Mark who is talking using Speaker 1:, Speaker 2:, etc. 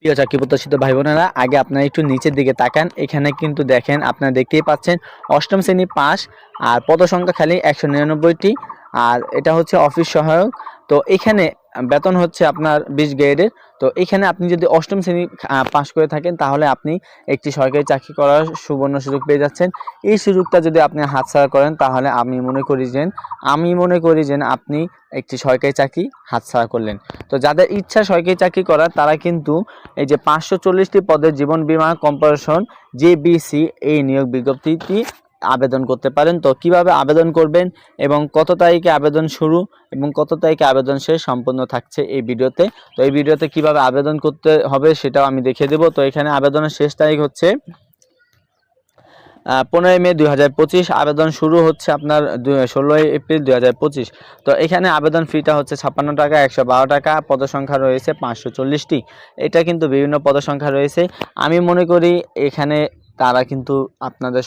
Speaker 1: প্রিয় চাকরি প্রত্যাশিত ভাই বোনেরা, আগে আপনারা একটু নিচের দিকে তাকান। এখানে কিন্তু দেখেন, আপনারা দেখতেই পাচ্ছেন অষ্টম শ্রেণী পাস, আর পদ সংখ্যা খালি 199টি। আর এটা হচ্ছে অফিস সহায়ক। তো এখানে বেতন হচ্ছে আপনার 20 গ্রেডের। তো এখানে আপনি যদি অষ্টম শ্রেণী পাস করে থাকেন, তাহলে আপনি একটি সরকারি চাকরি করার সুবর্ণ সুযোগ পেয়ে যাচ্ছেন। এই সুযোগটা যদি আপনি হাতছাড়া করেন, তাহলে আমি মনে করি যে আপনি একটি সরকারি চাকরি হাতছাড়া করলেন। তো যাদের ইচ্ছা সরকারি চাকরি করার, তারা কিন্তু এই যে 540টি পদের জীবন বীমা কর্পোরেশন JBC এই নিয়োগ বিজ্ঞপ্তিটি আবেদন করতে পারেন। তো কিভাবে আবেদন করবেন এবং কত তারিখে আবেদন শুরু এবং কত তারিখে আবেদন শেষ সম্পূর্ণ থাকছে এই ভিডিওতে। তো এই ভিডিওতে কিভাবে আবেদন করতে হবে সেটাও আমি দেখিয়ে দেব। তো এখানে আবেদনের শেষ তারিখ হচ্ছে 15 মে 2025। আবেদন শুরু হচ্ছে আপনার 16 এপ্রিল 2025। তো এখানে আবেদন ফিটা হচ্ছে 56 টাকা, 112 টাকা। পদসংখ্যা রয়েছে 540টি। এটা কিন্তু বিভিন্ন পদসংখ্যা রয়েছে। আমি মনে করি এখানে তারা কিন্তু আপনাদের